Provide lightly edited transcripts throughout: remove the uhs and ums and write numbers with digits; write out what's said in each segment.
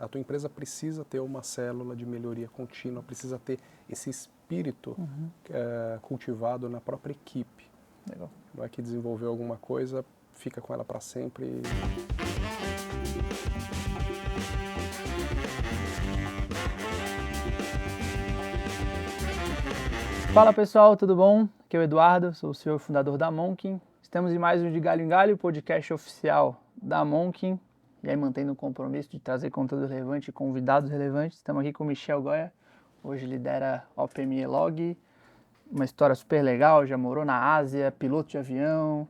a tua empresa precisa ter uma célula de melhoria contínua, precisa ter esse espírito cultivado na própria equipe. Legal. Não é que desenvolveu alguma coisa, fica com ela para sempre. Fala pessoal, tudo bom? Aqui é o Eduardo, sou o CEO e fundador da Monkin. Estamos em mais um De Galho em Galho, podcast oficial da Monkin. E aí mantendo o compromisso de trazer conteúdo relevante e convidados relevantes. Estamos aqui com o Michel Goya, hoje lidera OpenME Log, uma história super legal, já morou na Ásia, piloto de avião,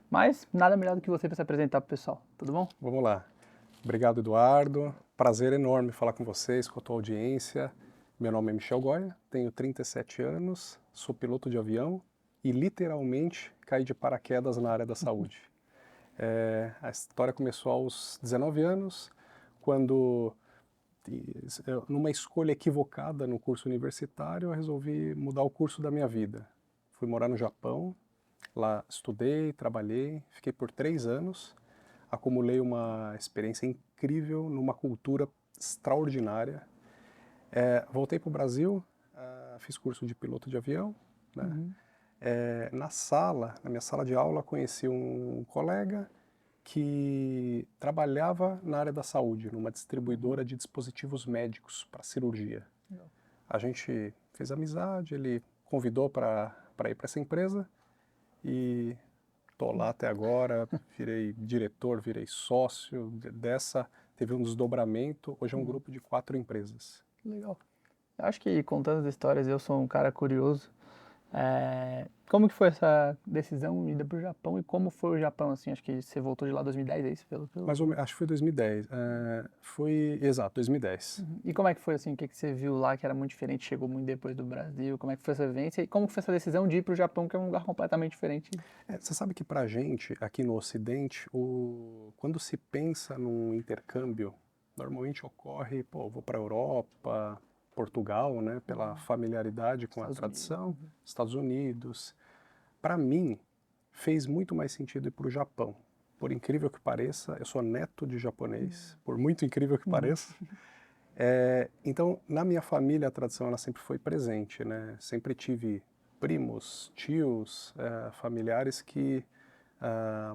mas nada melhor do que você para se apresentar para o pessoal, tudo bom? Vamos lá. Obrigado, Eduardo. Prazer enorme falar com vocês, com a tua audiência. Meu nome é Michel Goya, tenho 37 anos, sou piloto de avião e literalmente caí de paraquedas na área da saúde. A história começou aos 19 anos, quando, numa escolha equivocada no curso universitário, eu resolvi mudar o curso da minha vida. Fui morar no Japão, lá estudei, trabalhei, fiquei por 3 anos, acumulei uma experiência incrível numa cultura extraordinária. Voltei para o Brasil, fiz curso de piloto de avião, né? Na minha sala de aula, conheci um colega que trabalhava na área da saúde, numa distribuidora de dispositivos médicos para cirurgia. A gente fez amizade, ele convidou para ir para essa empresa e estou lá até agora, virei diretor, virei sócio dessa, teve um desdobramento, hoje é um grupo de 4 empresas. Legal. Eu acho que contando as histórias, eu sou um cara curioso. Como que foi essa decisão de ir para o Japão e como foi o Japão, assim? Acho que você voltou de lá em 2010, é isso? Mais ou menos, acho que foi 2010. Foi, exato, 2010. E como é que foi, assim? O que você viu lá que era muito diferente, chegou muito depois do Brasil? Como é que foi essa vivência? E como foi essa decisão de ir para o Japão, que é um lugar completamente diferente? Você sabe que pra gente, aqui no Ocidente, quando se pensa num intercâmbio, normalmente ocorre, vou para a Europa, Portugal, né, pela familiaridade com a tradição, Estados Unidos. Para mim, fez muito mais sentido ir para o Japão. Por incrível que pareça, eu sou neto de japonês, por muito incrível que pareça. Então, na minha família, a tradição ela sempre foi presente, né? Sempre tive primos, tios, familiares que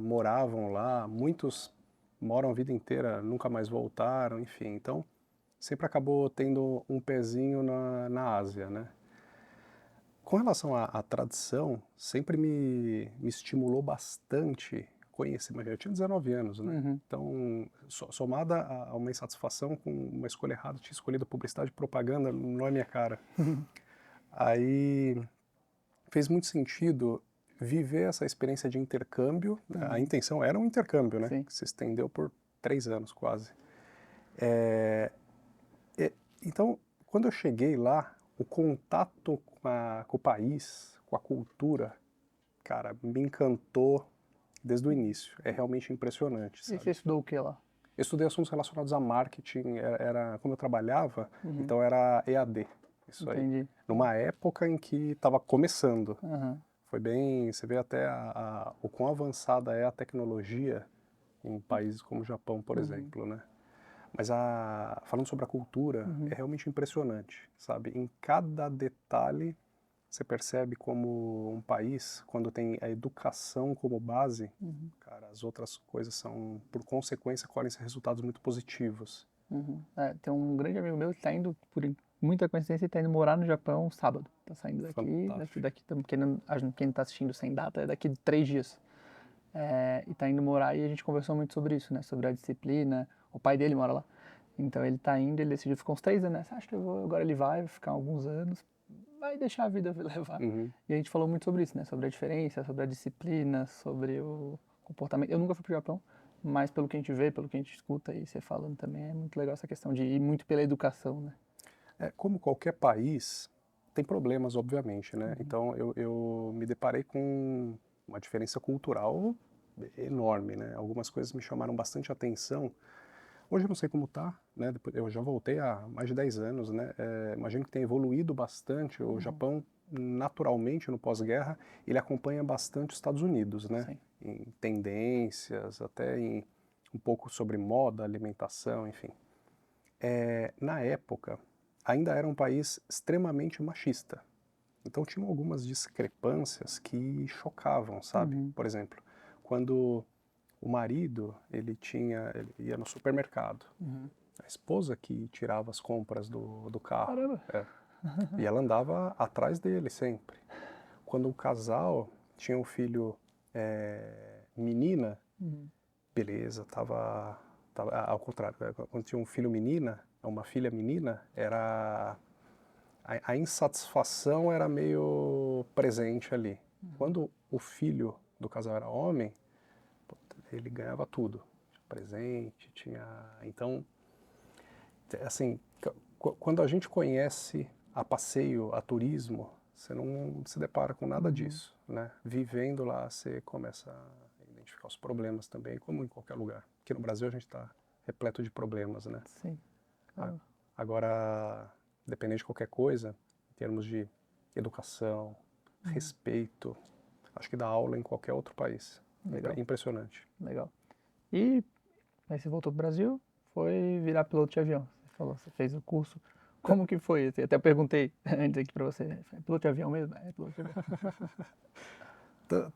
moravam lá, muitos moram a vida inteira, nunca mais voltaram, enfim. Então, sempre acabou tendo um pezinho na Ásia, né? Com relação à tradição, sempre me estimulou bastante conhecer, mas eu tinha 19 anos, né? Então, somada a uma insatisfação com uma escolha errada, tinha escolhido publicidade e propaganda, não é minha cara. Aí fez muito sentido viver essa experiência de intercâmbio. A intenção era um intercâmbio, né? Sim. Que se estendeu por 3 anos quase. Então, quando eu cheguei lá, o contato com o país, com a cultura, cara, me encantou desde o início. É realmente impressionante, E sabe? você estudou o que lá? Eu estudei assuntos relacionados a marketing, como eu trabalhava, então era EAD, isso Entendi. aí. Numa época em que estava começando. Aham. Foi bem, você vê até o quão avançada é a tecnologia em países como o Japão, por exemplo, né? Mas falando sobre a cultura, é realmente impressionante, sabe? Em cada detalhe, você percebe como um país, quando tem a educação como base, cara, as outras coisas são, por consequência, colhem resultados muito positivos. Tem um grande amigo meu que está indo, por muita coincidência, está indo morar no Japão sábado. Está saindo Fantástico. quem está assistindo sem data, é daqui de 3 dias. E está indo morar e a gente conversou muito sobre isso, né? Sobre a disciplina. O pai dele mora lá. Então ele está indo, ele decidiu ficar uns 3 anos, né? Você acha que eu vou? Agora ele vai ficar alguns anos, vai deixar a vida levar. E a gente falou muito sobre isso, né? Sobre a diferença, sobre a disciplina, sobre o comportamento. Eu nunca fui pro Japão, mas pelo que a gente vê, pelo que a gente escuta e você falando também, é muito legal essa questão de ir muito pela educação, né? Como qualquer país, tem problemas, obviamente, né? Então eu me deparei com uma diferença cultural enorme, né? Algumas coisas me chamaram bastante atenção. Hoje eu não sei como tá, né? Eu já voltei há mais de 10 anos, né? Imagino que tenha evoluído bastante. O Japão, naturalmente, no pós-guerra, ele acompanha bastante os Estados Unidos, né? Sim. Em tendências, até em um pouco sobre moda, alimentação, enfim. Na época, ainda era um país extremamente machista. Então tinham algumas discrepâncias que chocavam, sabe? Uhum. Por exemplo, quando o marido, ele ia no supermercado, Uhum. a esposa que tirava as compras do carro, Caramba. e ela andava atrás dele sempre. Quando o casal tinha um filho menina, Uhum. beleza, tava ao contrário, quando tinha um filho menina, uma filha menina, a insatisfação era meio presente ali. Quando o filho do casal era homem, ele ganhava tudo, tinha presente, então, assim, quando a gente conhece a passeio, a turismo, você não se depara com nada Uhum. disso, né? Vivendo lá, você começa a identificar os problemas também, como em qualquer lugar. Aqui no Brasil a gente está repleto de problemas, né? Sim. A- Caramba. Agora, dependendo de qualquer coisa, em termos de educação, respeito, acho que dá aula em qualquer outro país. Legal. Impressionante. Legal. E aí você voltou pro Brasil, foi virar piloto de avião. Você falou, você fez o curso. Como que foi? Eu até perguntei antes aqui pra você. É piloto de avião mesmo? É piloto de avião.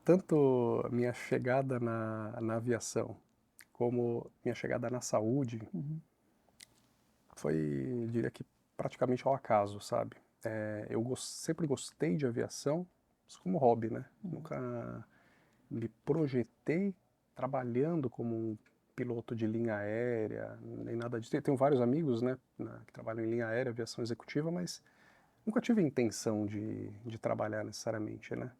Tanto minha chegada na aviação, como minha chegada na saúde, Uhum. foi, diria que, praticamente ao acaso, sabe? Eu sempre gostei de aviação, isso como hobby, né? Nunca me projetei trabalhando como um piloto de linha aérea, nem nada disso. Tenho vários amigos, né, que trabalham em linha aérea, aviação executiva, mas nunca tive a intenção de trabalhar necessariamente, né?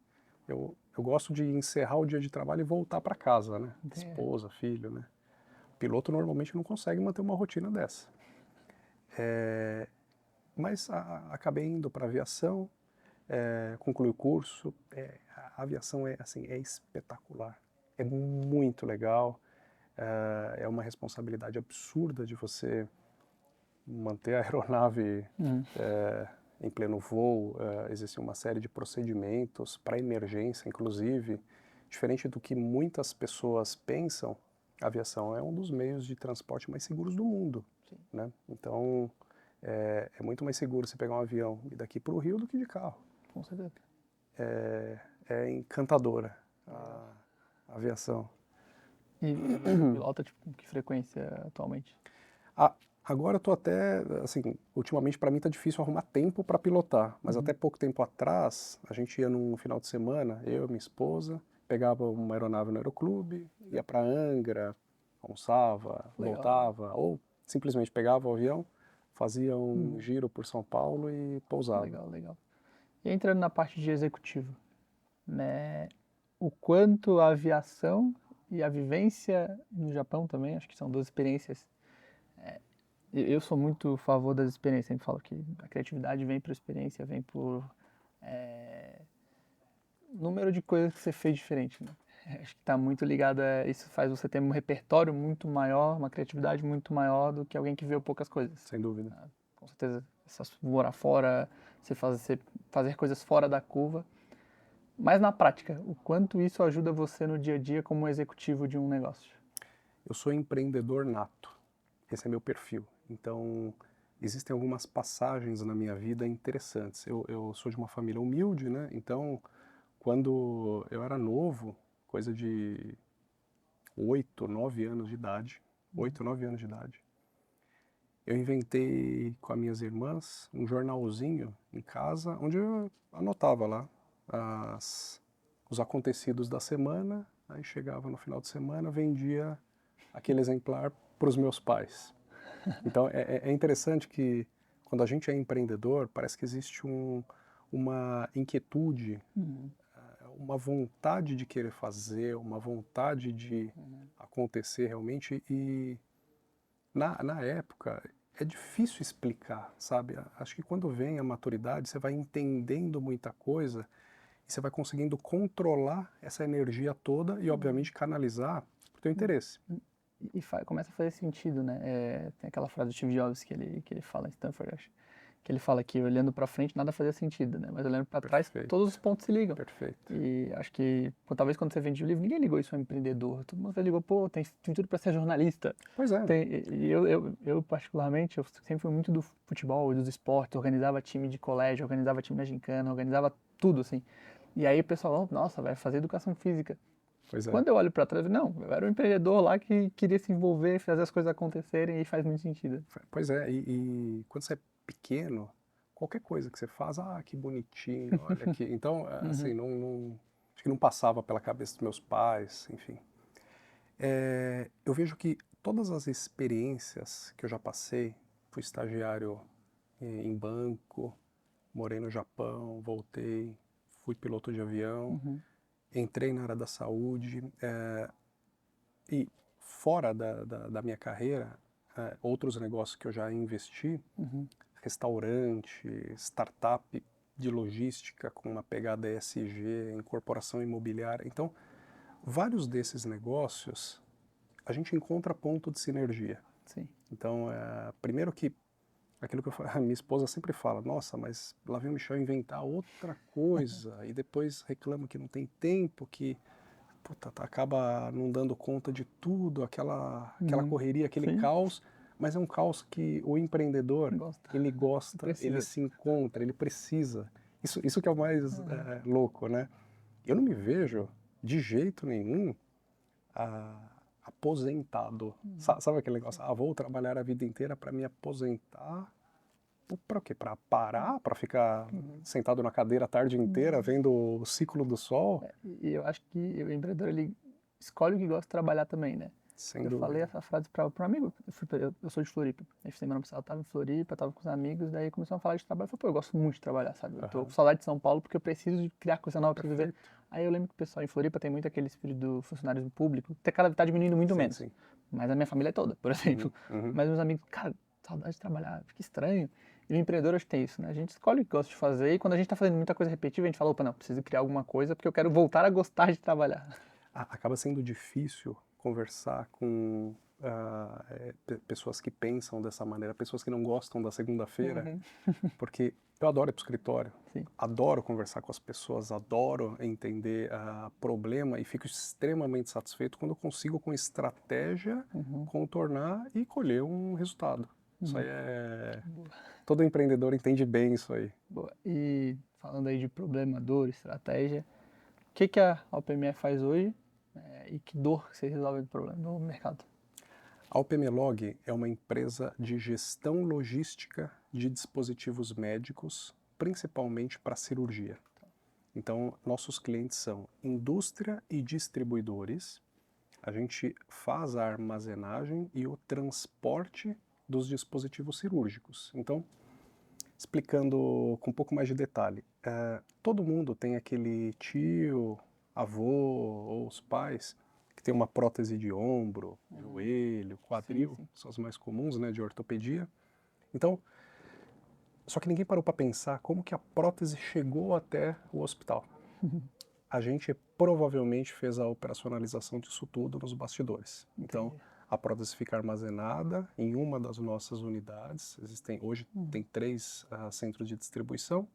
Eu gosto de encerrar o dia de trabalho e voltar para casa, né? Entendi. Esposa, filho, né? O piloto normalmente não consegue manter uma rotina dessa. Mas acabei indo para aviação, concluí o curso. A aviação assim, é espetacular, é muito legal. É uma responsabilidade absurda de você manter a aeronave Uhum. em pleno voo. Existe uma série de procedimentos para emergência, inclusive. Diferente do que muitas pessoas pensam, a aviação é um dos meios de transporte mais seguros do mundo, Sim. né? Então, é muito mais seguro você pegar um avião e ir daqui para o Rio do que de carro. Com certeza. É encantadora a aviação. E você pilota tipo, com que frequência atualmente? Ah, agora eu tô até, assim, ultimamente para mim tá difícil arrumar tempo para pilotar, mas até pouco tempo atrás, a gente ia num final de semana, eu e minha esposa, pegava uma aeronave no aeroclube, ia para Angra, almoçava, Legal. voltava, ou simplesmente pegava o avião, fazia um giro por São Paulo e pousava. Legal, legal. E entrando na parte de executivo, né? O quanto a aviação e a vivência no Japão também, acho que são duas experiências. Eu sou muito a favor das experiências, sempre falo que a criatividade vem por experiência, vem por número de coisas que você fez diferente, né? Acho que está muito ligado a isso, faz você ter um repertório muito maior, uma criatividade muito maior do que alguém que viu poucas coisas. Sem dúvida. Com certeza, morar fora, você fazer coisas fora da curva. Mas na prática, o quanto isso ajuda você no dia a dia como executivo de um negócio? Eu sou empreendedor nato, esse é meu perfil. Então, existem algumas passagens na minha vida interessantes. Eu sou de uma família humilde, né? Então, quando eu era novo, coisa de 8, 9 anos de idade, 8, 9 anos de idade, eu inventei com as minhas irmãs um jornalzinho em casa, onde eu anotava lá os acontecidos da semana, aí chegava no final de semana, vendia aquele exemplar para os meus pais. Então é interessante que quando a gente é empreendedor, parece que existe uma inquietude, uma vontade de querer fazer, uma vontade de acontecer realmente. E na época é difícil explicar, sabe? Acho que quando vem a maturidade, você vai entendendo muita coisa e você vai conseguindo controlar essa energia toda e, obviamente, canalizar para o teu interesse. E começa a fazer sentido, né? Tem aquela frase do Steve Jobs que ele fala em Stanford, acho, que ele fala que olhando para frente nada fazia sentido, né? Mas olhando para trás Perfeito. todos os pontos se ligam. Perfeito. E acho que talvez quando você vende o livro, ninguém ligou isso a um empreendedor. Todo mundo ligou, pô, tem tudo para ser jornalista. Pois é. E eu particularmente, eu sempre fui muito do futebol e dos esportes, organizava time de colégio, organizava time na gincana, organizava tudo, assim. E aí o pessoal, nossa, vai fazer educação física. Pois é. Quando eu olho para trás, não, eu era um empreendedor lá que queria se envolver, fazer as coisas acontecerem e faz muito sentido. Pois é, e quando você é pequeno, qualquer coisa que você faz, que bonitinho, olha aqui. Então, assim, acho que não passava pela cabeça dos meus pais, enfim. Eu vejo que todas as experiências que eu já passei, fui estagiário em banco, morei no Japão, voltei, fui piloto de avião, entrei na área da saúde, e fora da minha carreira, outros negócios que eu já investi, restaurante, startup de logística com uma pegada ESG, incorporação imobiliária. Então, vários desses negócios a gente encontra ponto de sinergia. Sim. Então, primeiro que aquilo que a minha esposa sempre fala, nossa, mas lá vem o Michel inventar outra coisa e depois reclama que não tem tempo, que acaba não dando conta de tudo, aquela correria, aquele Sim. caos, mas é um caos que o empreendedor, ele gosta, Precisa. ele se encontra, ele precisa. Isso que é o mais louco, né? Eu não me vejo de jeito nenhum aposentado. Sabe aquele negócio? Vou trabalhar a vida inteira para me aposentar. Para o quê? Para parar? Para ficar sentado na cadeira a tarde inteira vendo o ciclo do sol? E eu acho que o empreendedor, ele escolhe o que gosta de trabalhar também, né? Sem eu dúvida. Falei essa frase para um amigo, eu sou de Floripa, a semana passada eu tava em Floripa, tava com os amigos, daí começamos a falar de trabalho, eu falei, pô, eu gosto muito de trabalhar, sabe? Eu tô com saudade de São Paulo porque eu preciso de criar coisa nova para viver. Aí eu lembro que o pessoal em Floripa tem muito aquele espírito do funcionário público, cada vez tá diminuindo muito menos. Sim. Mas a minha família é toda, por exemplo. Mas meus amigos, cara, saudade de trabalhar, fica estranho. E o empreendedor acho que tem isso, né? A gente escolhe o que gosta de fazer e quando a gente tá fazendo muita coisa repetitiva, a gente fala, opa, não, preciso criar alguma coisa porque eu quero voltar a gostar de trabalhar. Acaba sendo difícil conversar com pessoas que pensam dessa maneira, pessoas que não gostam da segunda-feira, porque eu adoro ir para o escritório, adoro conversar com as pessoas, adoro entender problema e fico extremamente satisfeito quando eu consigo, com estratégia, contornar e colher um resultado. Isso aí todo empreendedor entende bem isso aí. Boa. E falando aí de problema, dor, estratégia, o que a OPME faz hoje e que dor você resolve do problema no mercado? A OPMLog é uma empresa de gestão logística de dispositivos médicos, principalmente para cirurgia. Então, nossos clientes são indústria e distribuidores. A gente faz a armazenagem e o transporte dos dispositivos cirúrgicos. Então, explicando com um pouco mais de detalhe, todo mundo tem aquele tio, avô ou os pais que tem uma prótese de ombro, joelho, quadril, são as mais comuns, né, de ortopedia. Então, só que ninguém parou para pensar como que a prótese chegou até o hospital. A gente provavelmente fez a operacionalização disso tudo nos bastidores. Então, a prótese fica armazenada em uma das nossas unidades. Hoje tem 3 centros de distribuição.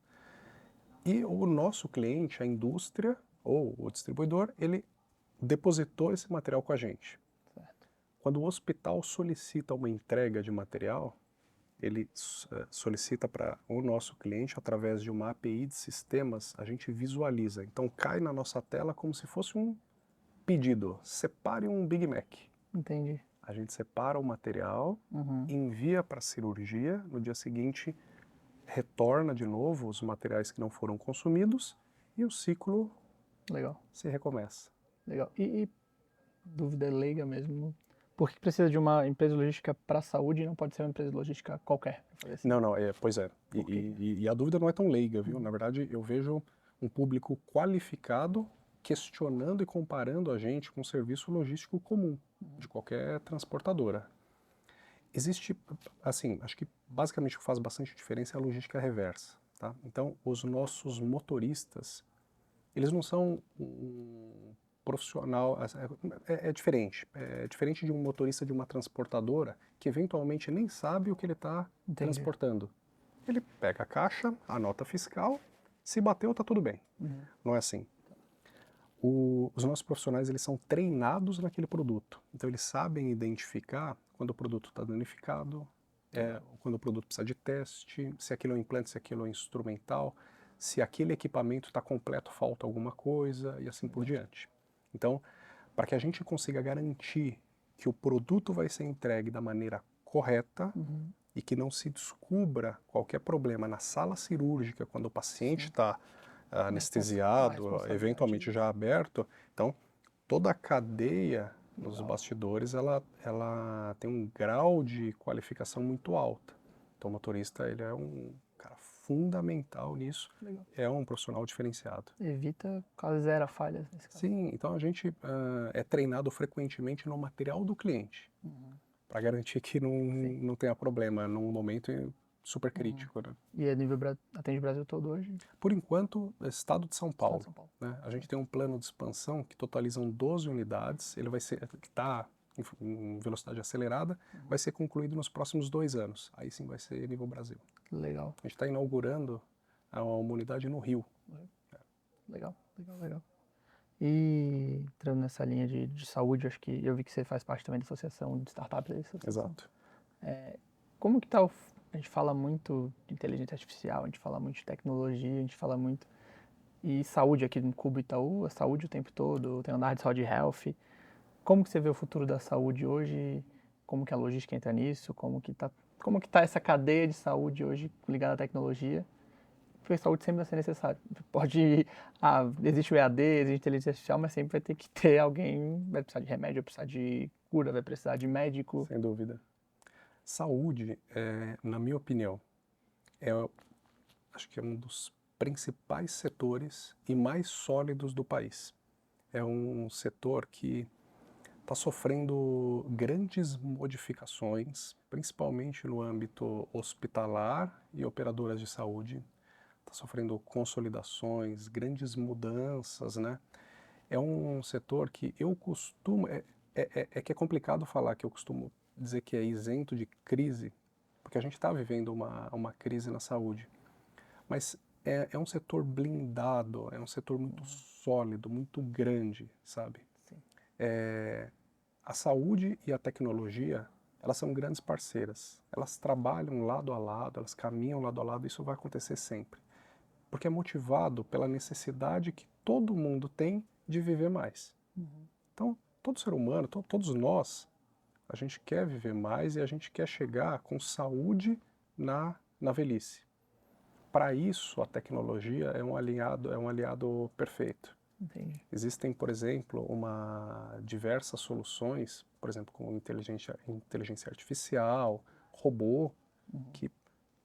E o nosso cliente, a indústria ou o distribuidor, ele depositou esse material com a gente. Certo. Quando o hospital solicita uma entrega de material, ele solicita para o nosso cliente através de uma API de sistemas, a gente visualiza. Então cai na nossa tela como se fosse um pedido. Separe um Big Mac. Entendi. A gente separa o material, envia para a cirurgia, no dia seguinte retorna de novo os materiais que não foram consumidos e o ciclo se recomeça. Legal. E dúvida leiga mesmo, por que precisa de uma empresa logística para a saúde e não pode ser uma empresa logística qualquer? Pra fazer assim? Não, pois é. E a dúvida não é tão leiga, viu? Na verdade, eu vejo um público qualificado questionando e comparando a gente com um serviço logístico comum de qualquer transportadora. Existe, assim, acho que basicamente o que faz bastante diferença é a logística reversa, tá? Então, os nossos motoristas, eles não são um profissional, é diferente de um motorista de uma transportadora que eventualmente nem sabe o que ele está transportando. Ele pega a caixa, a nota fiscal, se bateu, tá tudo bem. Não é assim. Os nossos profissionais, eles são treinados naquele produto. Então, eles sabem identificar quando o produto está danificado, quando o produto precisa de teste, se aquilo é um implante, se aquilo é um instrumental, se aquele equipamento está completo, falta alguma coisa e assim por diante. Então, para que a gente consiga garantir que o produto vai ser entregue da maneira correta e que não se descubra qualquer problema na sala cirúrgica quando o paciente está anestesiado, eventualmente já aberto, então toda a cadeia nos bastidores ela tem um grau de qualificação muito alta. Então o motorista ele é um cara fundamental nisso, é um profissional diferenciado. Evita quase zero falhas nesse caso. Sim, então a gente é treinado frequentemente no material do cliente, para garantir que não tenha problema num momento super crítico, né? E é atende o Brasil todo hoje? Por enquanto, estado de São Paulo. São Paulo. Né? A gente tem um plano de expansão que totalizam 12 unidades, ele vai ser, que está em velocidade acelerada, vai ser concluído nos próximos 2 anos. Aí sim vai ser nível Brasil. Legal. A gente está inaugurando uma unidade no Rio. Legal. E entrando nessa linha de saúde, acho que eu vi que você faz parte também da associação de startups, é isso? Exato. Como que tá a gente fala muito de inteligência artificial, a gente fala muito de tecnologia, a gente fala muito... E saúde aqui no Cubo Itaú, a saúde o tempo todo, tem andar de saúde health. Como que você vê o futuro da saúde hoje? Como que a logística entra nisso? Como que tá essa cadeia de saúde hoje ligada à tecnologia? Porque a saúde sempre vai ser necessário. Existe o EAD, existe inteligência artificial, mas sempre vai ter que ter alguém, vai precisar de remédio, vai precisar de cura, vai precisar de médico. Sem dúvida. Saúde, na minha opinião, acho que é um dos principais setores e mais sólidos do país. É um setor que está sofrendo grandes modificações, principalmente no âmbito hospitalar e operadoras de saúde. Está sofrendo consolidações, grandes mudanças, né? É um setor que eu costumo... que é complicado falar que eu costumo dizer que é isento de crise, porque a gente está vivendo uma crise na saúde. Mas é um setor blindado, é um setor muito sólido, muito grande, sabe? Sim. A saúde e a tecnologia, elas são grandes parceiras. Elas trabalham lado a lado, elas caminham lado a lado, isso vai acontecer sempre. Porque é motivado pela necessidade que todo mundo tem de viver mais. Então, todo ser humano, todos nós, a gente quer viver mais e a gente quer chegar com saúde na velhice. Para isso, a tecnologia é um aliado perfeito. Entendi. Existem, por exemplo, diversas soluções, por exemplo, com inteligência artificial, robô, que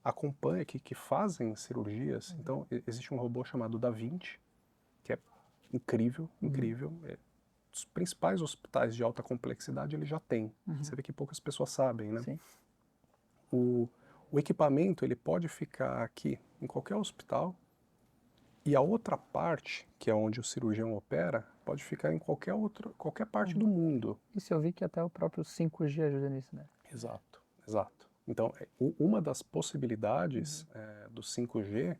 acompanham, que fazem cirurgias. Então, existe um robô chamado Da Vinci, que é incrível. Os principais hospitais de alta complexidade ele já tem. Você vê que poucas pessoas sabem, né? Sim. O equipamento ele pode ficar aqui em qualquer hospital e a outra parte, que é onde o cirurgião opera, pode ficar em qualquer parte do mundo. Isso eu vi que até o próprio 5G ajuda nisso, né? Exato. Então, uma das possibilidades do 5G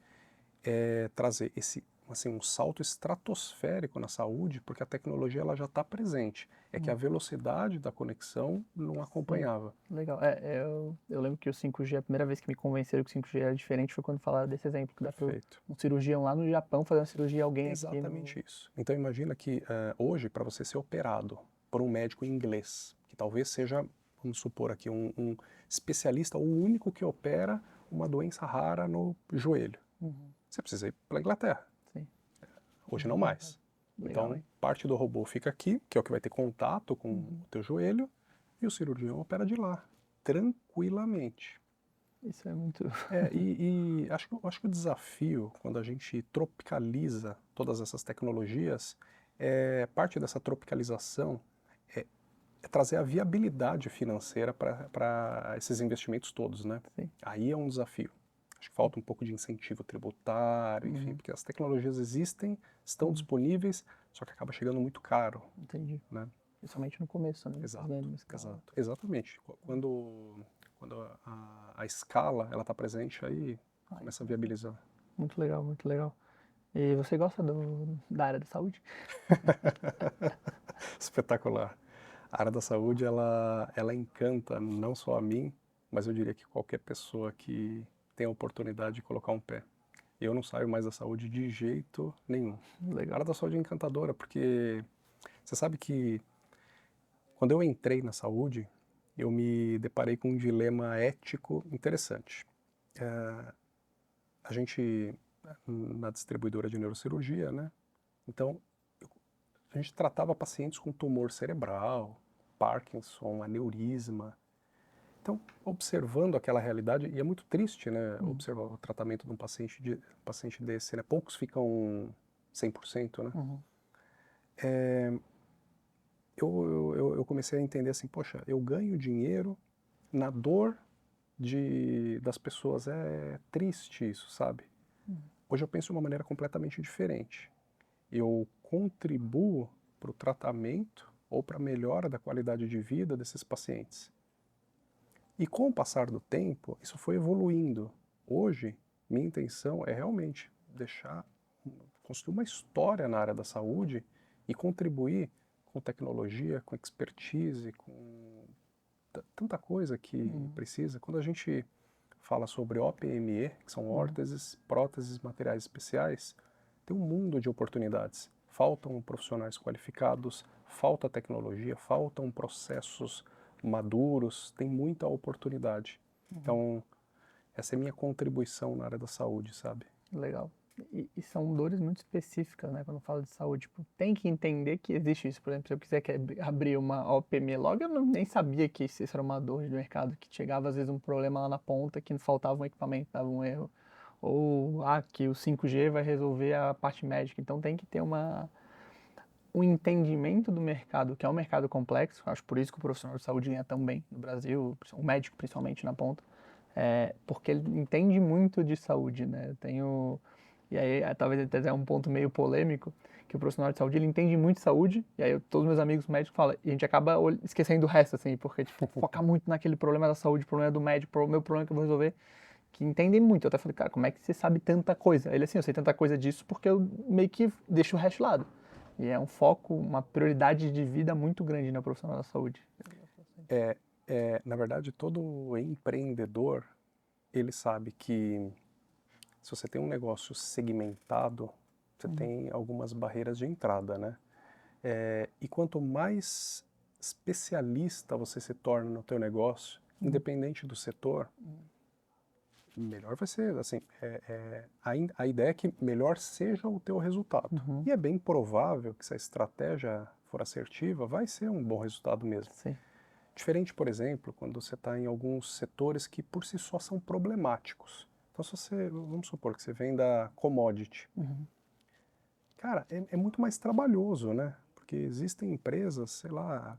é trazer um salto estratosférico na saúde, porque a tecnologia ela já está presente. É que a velocidade da conexão não acompanhava. Legal. Eu lembro que o 5G, a primeira vez que me convenceram que o 5G era diferente foi quando falaram desse exemplo, que dá para um cirurgião lá no Japão fazer uma cirurgia alguém Exatamente isso. Então imagina que hoje, para você ser operado por um médico inglês, que talvez seja, vamos supor aqui, um especialista, o único que opera uma doença rara no joelho. Você precisa ir para a Inglaterra. Sim. Hoje não mais. Legal, Então, hein? parte do robô fica aqui, que é o que vai ter contato com o teu joelho, e o cirurgião opera de lá, tranquilamente. Isso é muito... Acho que o desafio, quando a gente tropicaliza todas essas tecnologias, parte dessa tropicalização é trazer a viabilidade financeira para esses investimentos todos, né? Sim. Aí é um desafio. Acho que falta um pouco de incentivo tributário, enfim, porque as tecnologias existem, estão disponíveis, só que acaba chegando muito caro. Entendi. Né? Principalmente no começo, né? Exato. Exatamente. Quando a escala ela está presente, aí começa a viabilizar. Muito legal, muito legal. E você gosta da área da saúde? Espetacular. A área da saúde, ela encanta não só a mim, mas eu diria que qualquer pessoa que tem a oportunidade de colocar um pé. Eu não saio mais da saúde de jeito nenhum. A Legal. área da saúde é encantadora, porque você sabe que quando eu entrei na saúde, eu me deparei com um dilema ético interessante. A gente, na distribuidora de neurocirurgia, né? Então, a gente tratava pacientes com tumor cerebral, Parkinson, aneurisma. Então, observando aquela realidade, e é muito triste, né, observar o tratamento de um paciente desse, né? Poucos ficam 100%, né? Uhum. Eu comecei a entender assim, poxa, eu ganho dinheiro na dor das pessoas. É triste isso, sabe? Hoje eu penso de uma maneira completamente diferente. Eu contribuo para o tratamento ou para a melhora da qualidade de vida desses pacientes. E com o passar do tempo, isso foi evoluindo. Hoje, minha intenção é realmente construir uma história na área da saúde e contribuir com tecnologia, com expertise, com tanta coisa que precisa. Quando a gente fala sobre OPME, que são órteses, próteses, materiais especiais, tem um mundo de oportunidades. Faltam profissionais qualificados, falta tecnologia, faltam processos maduros, tem muita oportunidade. Então, essa é a minha contribuição na área da saúde, sabe? Legal. E são dores muito específicas, né? Quando falo de saúde, tipo, tem que entender que existe isso. Por exemplo, se eu quiser abrir uma OPM logo, eu nem sabia que isso era uma dor de mercado, que chegava às vezes um problema lá na ponta, que faltava um equipamento, dava um erro. Ou, que o 5G vai resolver a parte médica. Então tem que ter um entendimento do mercado, que é um mercado complexo. Acho por isso que o profissional de saúde ganha tão bem no Brasil, o médico principalmente na ponta, porque ele entende muito de saúde, né? Eu tenho, e aí talvez até um ponto meio polêmico, que o profissional de saúde ele entende muito de saúde, e aí todos meus amigos médicos falam, e a gente acaba esquecendo o resto, assim, porque tipo, foca muito naquele problema da saúde, problema do médico, o meu problema que eu vou resolver, que entendem muito. Eu até falei, cara, como é que você sabe tanta coisa? Ele assim, eu sei tanta coisa disso porque eu meio que deixo o resto de lado. E é um foco, uma prioridade de vida muito grande na profissional da saúde. Na verdade, todo empreendedor, ele sabe que se você tem um negócio segmentado, você tem algumas barreiras de entrada, né? E quanto mais especialista você se torna no teu negócio, independente do setor, melhor vai ser. Assim, a ideia é que melhor seja o teu resultado. E é bem provável que se a estratégia for assertiva, vai ser um bom resultado mesmo. Sim. Diferente, por exemplo, quando você está em alguns setores que por si só são problemáticos. Então, se você, vamos supor que você venda commodity. Cara, é muito mais trabalhoso, né? Porque existem empresas, sei lá,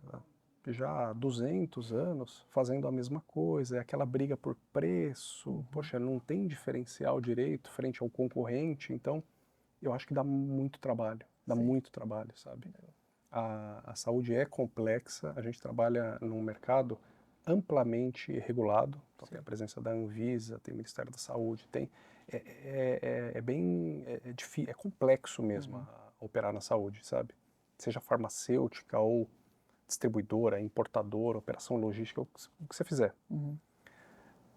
já há 200 anos fazendo a mesma coisa, é aquela briga por preço, poxa, não tem diferencial direito frente ao concorrente, então eu acho que dá Sim. muito trabalho, sabe? A saúde é complexa, a gente trabalha num mercado amplamente regulado, então tem a presença da Anvisa, tem o Ministério da Saúde, tem é complexo mesmo a operar na saúde, sabe? Seja farmacêutica ou distribuidora, importadora, operação logística, o que você fizer.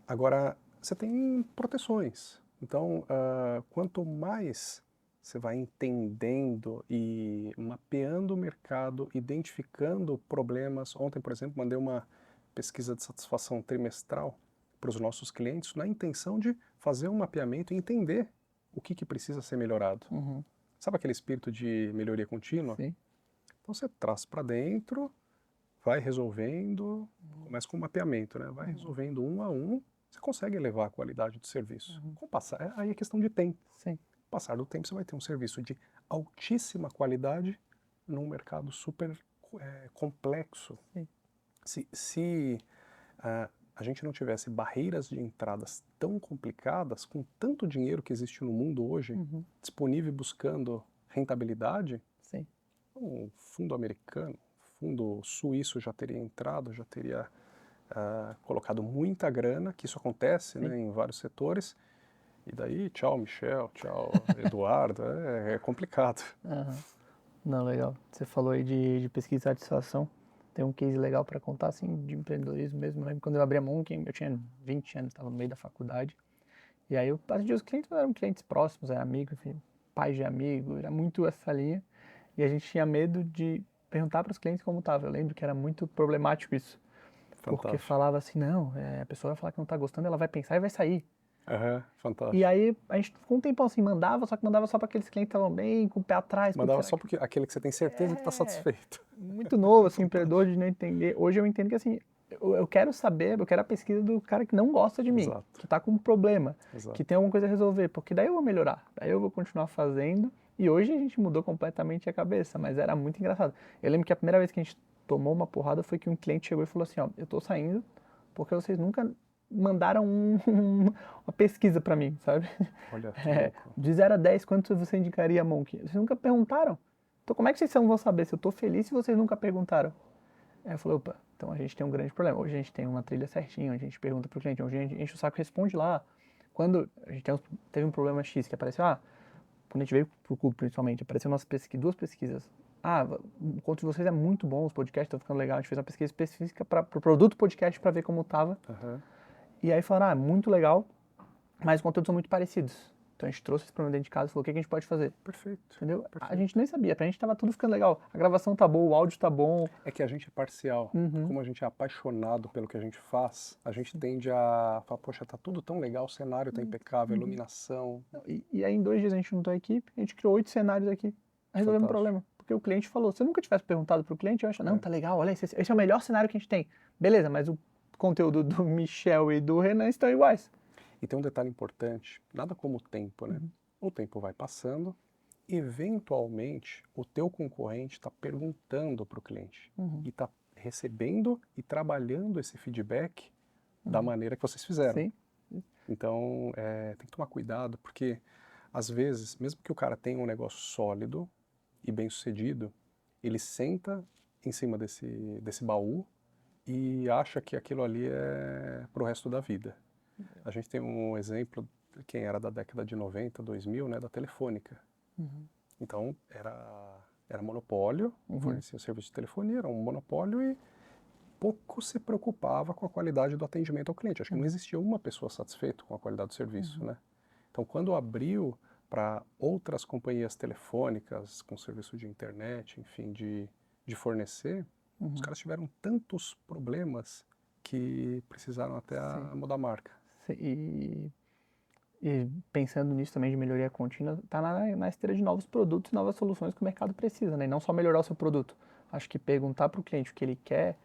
Agora, você tem proteções. Então, quanto mais você vai entendendo e mapeando o mercado, identificando problemas. Ontem, por exemplo, mandei uma pesquisa de satisfação trimestral para os nossos clientes na intenção de fazer um mapeamento e entender o que precisa ser melhorado. Sabe aquele espírito de melhoria contínua? Sim. Então você traz para dentro, vai resolvendo, começa com o mapeamento, né? Vai resolvendo um a um, você consegue elevar a qualidade do serviço. Com o passar, aí é questão de tempo. Sim. Com o passar do tempo, você vai ter um serviço de altíssima qualidade num mercado super complexo. Sim. Se a gente não tivesse barreiras de entradas tão complicadas, com tanto dinheiro que existe no mundo hoje, disponível buscando rentabilidade, Sim. um fundo americano, fundo suíço já teria entrado, já teria colocado muita grana, que isso acontece, né, em vários setores, E daí, tchau, Michel, tchau, Eduardo, é complicado. Aham. Não, legal. Você falou aí de pesquisa de satisfação. Tem um case legal para contar, assim, de empreendedorismo mesmo. Eu lembro quando eu abri a Monk, eu tinha 20 anos, estava no meio da faculdade. E aí, os clientes eram clientes próximos, era amigo, enfim, pais de amigo, era muito essa linha. E a gente tinha medo de perguntar para os clientes como estava. Eu lembro que era muito problemático isso. Porque Fantástico. falava assim, não, a pessoa vai falar que não está gostando, ela vai pensar e vai sair. Aham, E fantástico. aí a gente ficou um tempão assim, mandava, só que mandava só para aqueles clientes que estavam bem, com o pé atrás. Putz, Mandava será só que... porque aquele que você tem certeza que está É, satisfeito. muito novo, assim, empreendedor de não entender. Hoje eu entendo que assim, eu quero saber, eu quero a pesquisa do cara que não gosta de mim, Exato, que está com um problema, que exato. tem alguma coisa a resolver, porque daí eu vou melhorar, daí eu vou continuar fazendo. E hoje a gente mudou completamente a cabeça, mas era muito engraçado. Eu lembro que a primeira vez que a gente tomou uma porrada foi que um cliente chegou e falou assim, ó, eu tô saindo porque vocês nunca mandaram uma pesquisa para mim, sabe? Olha que louco. De 0 a 10, quanto você indicaria a Monk? Vocês nunca perguntaram. Então como é que vocês vão saber se eu tô feliz se vocês nunca perguntaram? Aí eu falei, opa, então a gente tem um grande problema. Hoje a gente tem uma trilha certinha, a gente pergunta pro cliente, hoje a gente enche o saco e responde lá. Quando a gente teve um problema X que apareceu, quando a gente veio pro clube principalmente, apareceu duas pesquisas. O conteúdo de vocês é muito bom, os podcasts estão ficando legal. A gente fez uma pesquisa específica para o produto podcast para ver como tava. Aham. E aí falaram, muito legal, mas os conteúdos são muito parecidos. Então a gente trouxe esse problema dentro de casa e falou, o que a gente pode fazer? Perfeito, Entendeu? A perfeito. gente nem sabia, pra gente tava tudo ficando legal. A gravação tá boa, o áudio tá bom. É que a gente é parcial. Uhum. Como a gente é apaixonado pelo que a gente faz, a gente tende a falar, poxa, tá tudo tão legal, o cenário tá impecável, a iluminação. E aí em 2 dias a gente juntou a equipe, a gente criou 8 cenários aqui. Resolvemos o Fantástico. problema. Porque o cliente falou, se eu nunca tivesse perguntado pro cliente, eu acho, não, É. tá legal, olha, esse é o melhor cenário que a gente tem. Beleza, mas o conteúdo do Michel e do Renan estão iguais. E tem um detalhe importante, nada como o tempo, né? O tempo vai passando, eventualmente o teu concorrente está perguntando para o cliente e está recebendo e trabalhando esse feedback da maneira que vocês fizeram. Sim. Então, tem que tomar cuidado, porque às vezes, mesmo que o cara tenha um negócio sólido e bem sucedido, ele senta em cima desse baú e acha que aquilo ali é pro resto da vida. A gente tem um exemplo, quem era da década de 90, 2000, né, da Telefônica. Então, era monopólio, fornecia o serviço de telefonia, era um monopólio e pouco se preocupava com a qualidade do atendimento ao cliente. Acho que não existia uma pessoa satisfeita com a qualidade do serviço, né? Então, quando abriu para outras companhias telefônicas com serviço de internet, enfim, de fornecer, os caras tiveram tantos problemas que precisaram até mudar a marca. E pensando nisso também de melhoria contínua, tá na esteira de novos produtos e novas soluções que o mercado precisa, né? E não só melhorar o seu produto. Acho que perguntar para o cliente o que ele quer,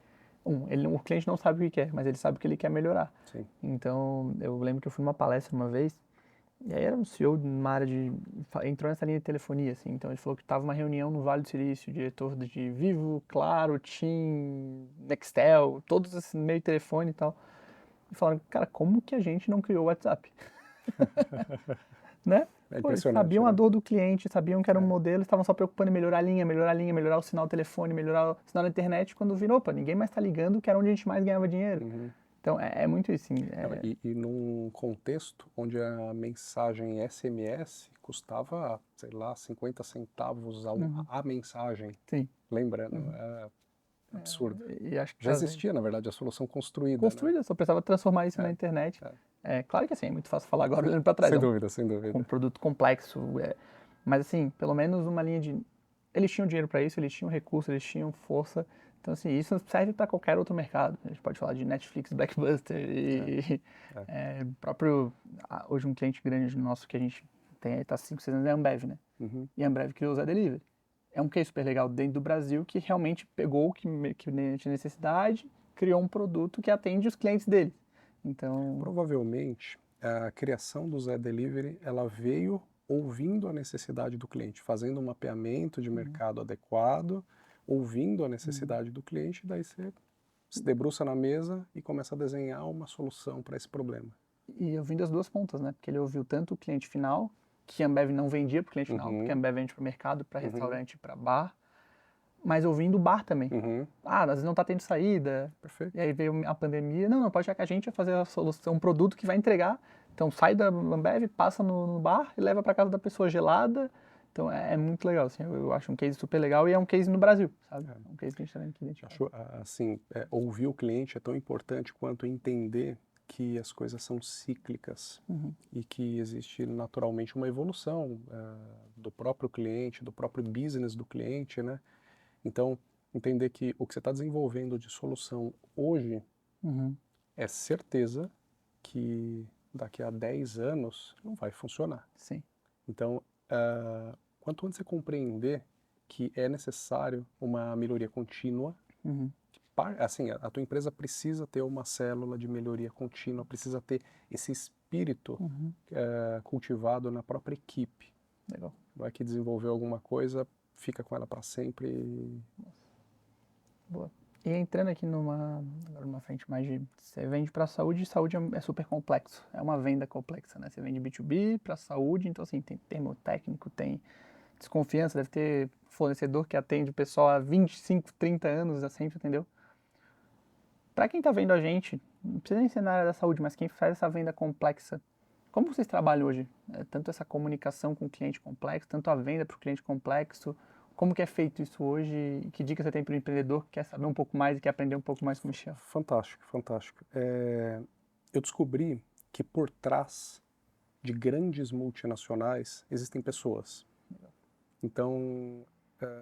o cliente não sabe o que quer, mas ele sabe o que ele quer melhorar. Sim. Então, eu lembro que eu fui numa palestra uma vez, e aí era um CEO de uma área entrou nessa linha de telefonia, assim, então ele falou que estava uma reunião no Vale do Silício, diretor de Vivo, Claro, TIM, Nextel, todos esses meio de telefone e tal. E falaram, cara, como que a gente não criou o WhatsApp? Né? É Pô, eles impressionante, sabiam a né? dor do cliente, sabiam que era um modelo, estavam só preocupando em melhorar a linha, melhorar o sinal do telefone, melhorar o sinal da internet, quando viram, opa, ninguém mais está ligando, que era onde a gente mais ganhava dinheiro. Então, é muito isso, sim. Não, e num contexto onde a mensagem SMS custava, sei lá, 50 centavos a mensagem, Sim. lembrando, é absurdo. E acho que Já existia, na verdade, a solução construída, né? só precisava transformar isso na internet. Claro que assim, é muito fácil falar agora olhando para trás. Sem dúvida, sem dúvida. Um produto complexo, mas assim, pelo menos uma linha de... Eles tinham dinheiro para isso, eles tinham recursos, eles tinham força. Então assim, isso serve para qualquer outro mercado. A gente pode falar de Netflix, Blockbuster e próprio... Hoje um cliente grande nosso que a gente tem, está 5, 6 anos, é a Ambev, né? E a Ambev criou o Zé Delivery. É um case super legal dentro do Brasil que realmente pegou o que tinha necessidade, criou um produto que atende os clientes dele. Então... Provavelmente, a criação do Zé Delivery, ela veio ouvindo a necessidade do cliente, fazendo um mapeamento de mercado adequado, ouvindo a necessidade do cliente, e daí você se debruça na mesa e começa a desenhar uma solução para esse problema. E ouvindo as duas pontas, né? Porque ele ouviu tanto o cliente final, que a Ambev não vendia para o cliente final, porque a Ambev vende para o mercado, para restaurante, para bar, mas ouvindo o bar também. Às vezes não está tendo saída. Perfeito. E aí veio a pandemia. Não, pode achar que a gente vai fazer a solução, um produto que vai entregar Então sai da Ambev, passa no bar e leva para casa da pessoa gelada. Então é muito legal, assim, eu acho um case super legal e é um case no Brasil, sabe? É um case que a gente tá vendo aqui dentro. Acho, assim, ouvir o cliente é tão importante quanto entender que as coisas são cíclicas e que existe naturalmente uma evolução do próprio cliente, do próprio business do cliente, né? Então, entender que o que você está desenvolvendo de solução hoje é certeza que daqui a 10 anos não vai funcionar. Sim. Então, quanto antes você compreender que é necessário uma melhoria contínua, assim, a tua empresa precisa ter uma célula de melhoria contínua, precisa ter esse espírito cultivado na própria equipe. Legal. Vai que desenvolveu alguma coisa, fica com ela para sempre. Boa. E entrando aqui numa frente mais de... Você vende para saúde é super complexo. É uma venda complexa, né? Você vende B2B para saúde, então assim, tem termo técnico, tem desconfiança, deve ter fornecedor que atende o pessoal há 25, 30 anos, já sempre, entendeu? Para quem está vendo a gente, não precisa nem ser na área da saúde, mas quem faz essa venda complexa, como vocês trabalham hoje? Tanto essa comunicação com o cliente complexo, tanto a venda para o cliente complexo, como que é feito isso hoje e que dica você tem para o empreendedor que quer saber um pouco mais e quer aprender um pouco mais com o Michel? Fantástico, fantástico. Eu descobri que por trás de grandes multinacionais existem pessoas. Então,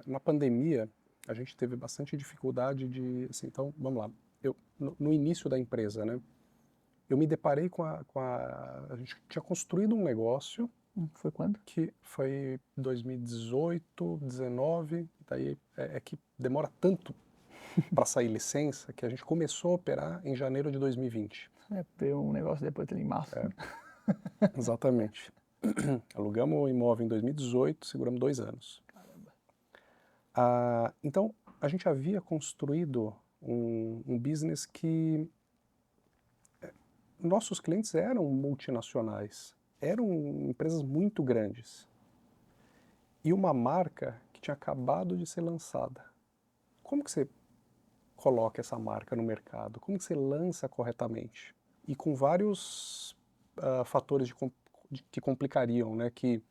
na pandemia, a gente teve bastante dificuldade de, assim, então, vamos lá, no início da empresa, né, eu me deparei a gente tinha construído um negócio. Foi quando? Que foi 2018, 19, daí é que demora tanto para sair licença que a gente começou a operar em janeiro de 2020. Veio um negócio depois dele em março. Exatamente. Alugamos o imóvel em 2018, seguramos 2 anos. Caramba. Então, a gente havia construído um business que nossos clientes eram multinacionais, eram empresas muito grandes. E uma marca que tinha acabado de ser lançada. Como que você coloca essa marca no mercado? Como que você lança corretamente? E com vários fatores que complicariam, né? Que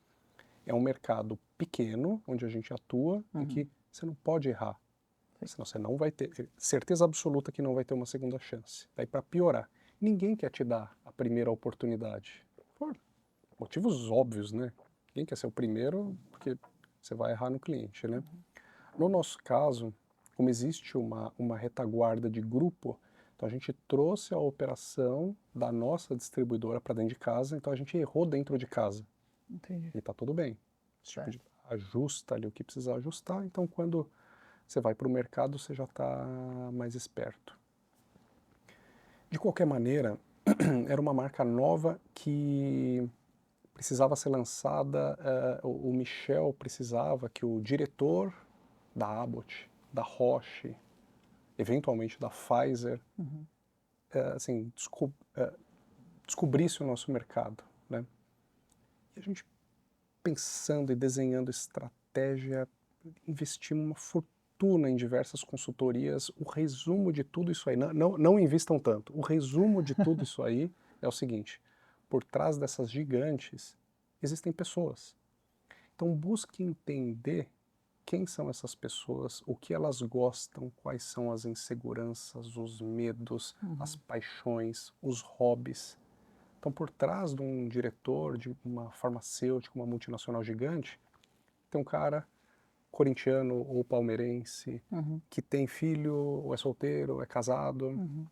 é um mercado pequeno, onde a gente atua, e que você não pode errar. Senão você não vai ter certeza absoluta que não vai ter uma segunda chance. Daí, para piorar, ninguém quer te dar a primeira oportunidade. Por motivos óbvios, né? Ninguém quer ser o primeiro, porque você vai errar no cliente, né? No nosso caso, como existe uma retaguarda de grupo, então a gente trouxe a operação da nossa distribuidora para dentro de casa, então a gente errou dentro de casa. Entendi. E tá tudo bem. Esse tipo de ajusta ali o que precisa ajustar, então quando você vai para o mercado, você já está mais esperto. De qualquer maneira, era uma marca nova que precisava ser lançada, o Michel precisava que o diretor da Abbott, da Roche, eventualmente da Pfizer, assim, descobrisse o nosso mercado, né? E a gente pensando e desenhando estratégia, investimos uma fortuna em diversas consultorias. O resumo de tudo isso aí, não invistam tanto, o resumo de tudo isso aí é o seguinte: por trás dessas gigantes existem pessoas. Então busque entender quem são essas pessoas, o que elas gostam, quais são as inseguranças, os medos, as paixões, os hobbies. Então, por trás de um diretor de uma farmacêutica, uma multinacional gigante, tem um cara corintiano ou palmeirense, que tem filho, ou é solteiro, ou é casado,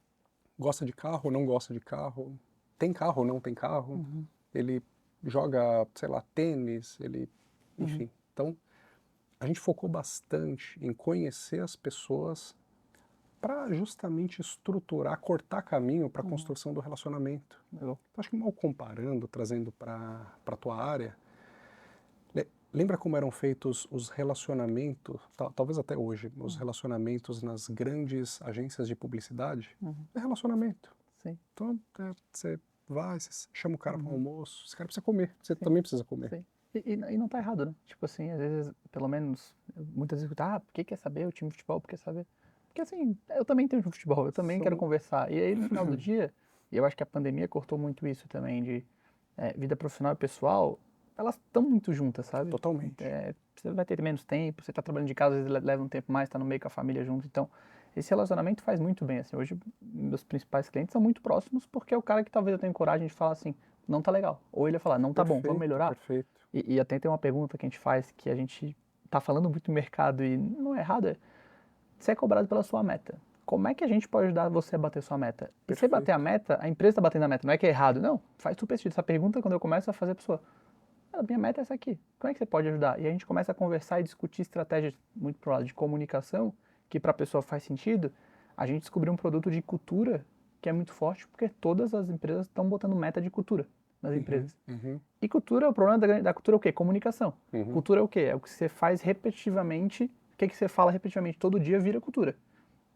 gosta de carro ou não gosta de carro, tem carro ou não tem carro, ele joga, sei lá, tênis, enfim. Então, a gente focou bastante em conhecer as pessoas para justamente estruturar, cortar caminho para a construção do relacionamento. Então, acho que mal comparando, trazendo para a tua área, lembra como eram feitos os relacionamentos, talvez até hoje, os relacionamentos nas grandes agências de publicidade? É relacionamento. Sim. Então, você vai, você chama o cara para um almoço, esse cara precisa comer, você também precisa comer. Sim. E não tá errado, né? Tipo assim, às vezes, pelo menos, muitas vezes, por que quer saber o time de futebol? Por que saber? Porque assim, eu também tenho futebol, eu também quero conversar. E aí, no final do dia, e eu acho que a pandemia cortou muito isso também, de vida profissional e pessoal, elas estão muito juntas, sabe? Totalmente. Você vai ter menos tempo, você tá trabalhando de casa, às vezes leva um tempo mais, tá no meio com a família junto, então esse relacionamento faz muito bem, assim, hoje meus principais clientes são muito próximos porque é o cara que talvez eu tenha coragem de falar assim, não tá legal, ou ele vai falar, não tá bom, vamos Perfeito, melhorar, perfeito. e até tem uma pergunta que a gente faz, que a gente tá falando muito no mercado e não é errado, você é cobrado pela sua meta. Como é que a gente pode ajudar você a bater sua meta? E você bater a Perfeito. meta, a empresa está batendo a meta, não é que é errado, não. Faz super sentido. Essa pergunta, quando eu começo a fazer a pessoa, minha meta é essa aqui, como é que você pode ajudar? E a gente começa a conversar e discutir estratégias muito pro lado de comunicação, que para a pessoa faz sentido. A gente descobriu um produto de cultura que é muito forte, porque todas as empresas estão botando meta de cultura nas Uhum, empresas. uhum, E cultura, o problema da cultura é o quê? Comunicação. uhum. Cultura é o quê? É o que você faz repetitivamente, o que você fala repetitivamente todo dia vira cultura.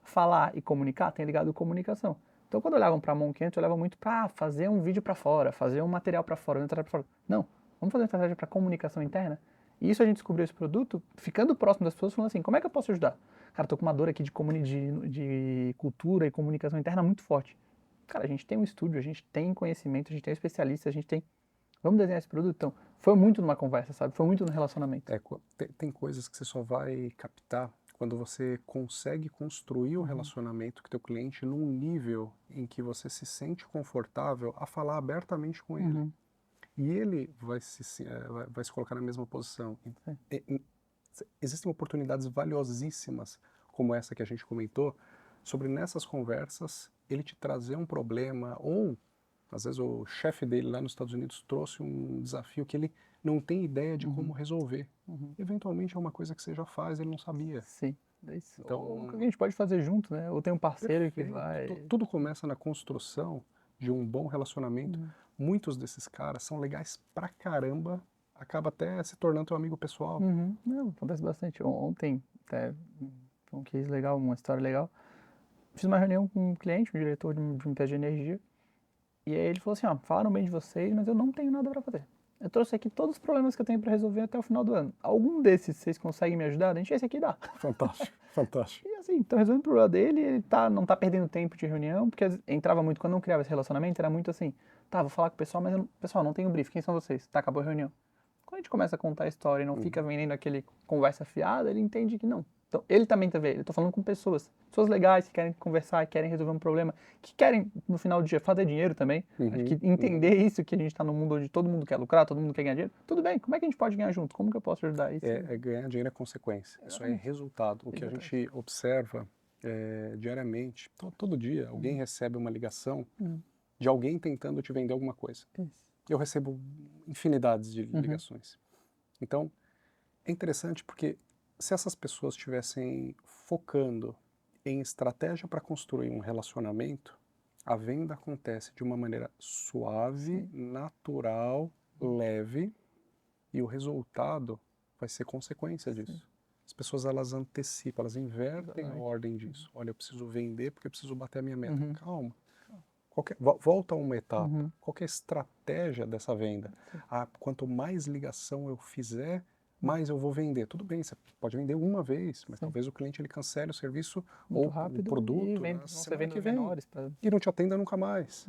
Falar e comunicar tem ligado com comunicação. Então, quando olhavam para a Monk antes, eu olhava muito para fazer um vídeo para fora, fazer um material para fora, uma estratégia para fora. Não, vamos fazer uma estratégia para comunicação interna. E isso a gente descobriu esse produto ficando próximo das pessoas, falando assim, como é que eu posso ajudar? Cara, tô com uma dor aqui de cultura e comunicação interna muito forte. Cara, a gente tem um estúdio, a gente tem conhecimento, a gente tem especialistas, a gente tem... Vamos desenhar esse produto? Então, foi muito numa conversa, sabe? Foi muito no relacionamento. Tem coisas que você só vai captar quando você consegue construir o relacionamento com o teu cliente num nível em que você se sente confortável a falar abertamente com ele. Uhum. E ele vai se colocar na mesma posição. Sim. Existem oportunidades valiosíssimas, como essa que a gente comentou, sobre nessas conversas ele te trazer um problema, ou às vezes o chefe dele lá nos Estados Unidos trouxe um desafio que ele não tem ideia de como resolver. Uhum. Eventualmente é uma coisa que você já faz, ele não sabia. Sim. Ou o que a Então, gente pode fazer junto, né? Ou tem um parceiro que perfeito. vai. Tudo começa na construção de um bom relacionamento. Uhum. Muitos desses caras são legais pra caramba, acaba até se tornando teu amigo pessoal. Uhum. Não, acontece bastante. Ontem, até um case legal, uma história legal. Fiz uma reunião com um cliente, um diretor de uma empresa de energia. E aí ele falou assim: ó, falaram bem de vocês, mas eu não tenho nada para fazer. Eu trouxe aqui todos os problemas que eu tenho para resolver até o final do ano. Algum desses vocês conseguem me ajudar? A gente, esse aqui dá. Fantástico, fantástico. E assim, então resolvendo o problema dele, ele não tá perdendo tempo de reunião, porque entrava muito, quando não criava esse relacionamento, era muito assim, tá, vou falar com o pessoal, mas pessoal, não tenho brief, quem são vocês? Tá, acabou a reunião. Quando a gente começa a contar a história e não fica Uhum. vendendo aquele conversa fiada, ele entende que não. Então, ele também tá vendo, eu tô falando com pessoas legais que querem conversar, que querem resolver um problema, que querem, no final do dia, fazer dinheiro também. Acho que entender isso, que a gente tá num mundo onde todo mundo quer lucrar, todo mundo quer ganhar dinheiro, tudo bem, como é que a gente pode ganhar junto? Como que eu posso ajudar isso? Ganhar dinheiro é consequência, isso é Exatamente. resultado. O que a Exatamente. gente observa diariamente, todo dia, alguém recebe uma ligação de alguém tentando te vender alguma coisa. Isso. Eu recebo infinidades de ligações. Então, é interessante porque se essas pessoas estivessem focando em estratégia para construir um relacionamento, a venda acontece de uma maneira suave, natural, leve, e o resultado vai ser consequência disso. As pessoas elas antecipam, elas invertem a Exatamente. ordem disso. Olha, eu preciso vender porque eu preciso bater a minha meta. Uhum. Calma. Volta a uma etapa. Uhum. Qual que é a estratégia dessa venda? Quanto mais ligação eu fizer, mais eu vou vender. Tudo bem, você pode vender uma vez, mas talvez o cliente ele cancele o serviço Muito ou o rápido e produto vem, na vão ser semana que vendas vem menores. Pra... e não te atenda nunca mais.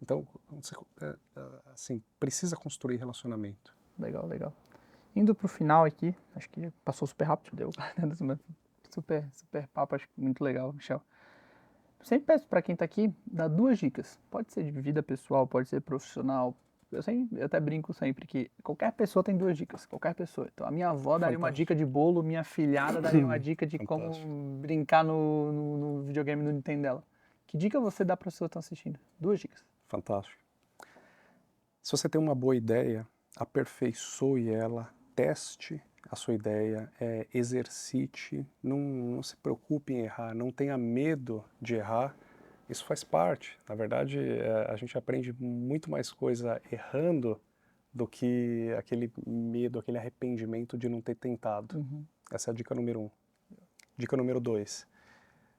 Então, assim, precisa construir relacionamento. Legal, legal. Indo pro final aqui, acho que passou super rápido, deu super, super papo, acho que muito legal, Michel. Sempre peço para quem tá aqui, dar 2 dicas. Pode ser de vida pessoal, pode ser profissional. Eu até brinco sempre que qualquer pessoa tem 2 dicas, qualquer pessoa. Então a minha avó daria uma dica Fantástico. de bolo, minha filhada daria uma dica de Fantástico. como brincar no videogame do Nintendo dela. Que dica você dá para as pessoas que estão assistindo? 2 dicas. Fantástico. Se você tem uma boa ideia, aperfeiçoe ela, teste a sua ideia, exercite, não se preocupe em errar, não tenha medo de errar. Isso faz parte. Na verdade, a gente aprende muito mais coisa errando do que aquele medo, aquele arrependimento de não ter tentado. Essa é a dica número 1. Dica número 2.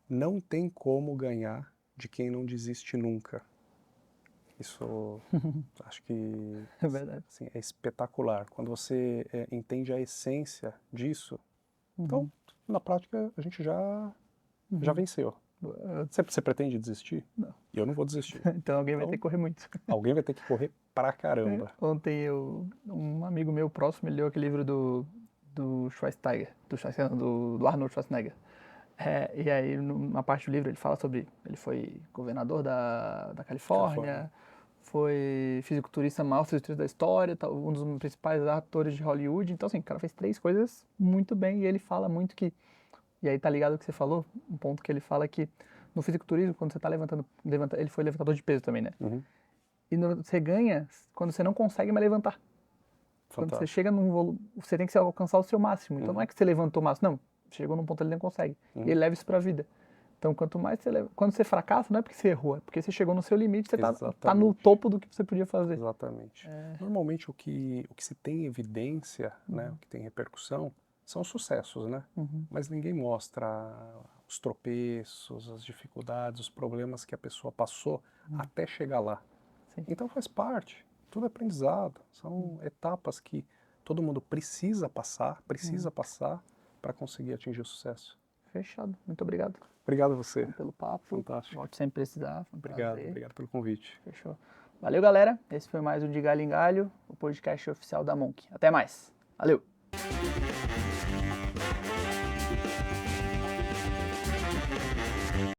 Não tem como ganhar de quem não desiste nunca. Isso acho que É verdade. assim, é espetacular. Quando você entende a essência disso, então, na prática, a gente já venceu. Você pretende desistir? Não. E eu não vou desistir. Então alguém vai ter que correr muito. Alguém vai ter que correr pra caramba. Ontem um amigo meu próximo, ele leu aquele livro do Schweinsteiger, do Arnold Schwarzenegger. E aí, numa parte do livro, ele fala sobre... Ele foi governador da Califórnia, foi fisiculturista, maior fisiculturista da história, um dos principais atores de Hollywood. Então, assim, o cara fez 3 coisas muito bem e ele fala muito que... E aí tá ligado ao que você falou, um ponto que ele fala é que no fisiculturismo, quando você tá levantando... Ele foi levantador de peso também, né? Uhum. E você ganha quando você não consegue mais levantar. Quando você chega num volume, você tem que alcançar o seu máximo. Então não é que você levantou o máximo, não. Chegou num ponto ele não consegue. E ele leva isso pra vida. Então quanto mais você leva... Quando você fracassa, não é porque você errou, é porque você chegou no seu limite, você tá no topo do que você podia fazer. Exatamente. Normalmente o que se tem evidência, né, o que tem repercussão, são os sucessos, né? Mas ninguém mostra os tropeços, as dificuldades, os problemas que a pessoa passou até chegar lá. Sim. Então faz parte, tudo é aprendizado, são etapas que todo mundo precisa passar para conseguir atingir o sucesso. Fechado. Muito obrigado. Obrigado a você. Pelo papo. Fantástico. Volte sempre precisar. Obrigado pelo convite. Fechou. Valeu, galera. Esse foi mais um De Galho em Galho, o podcast oficial da Monk. Até mais. Valeu!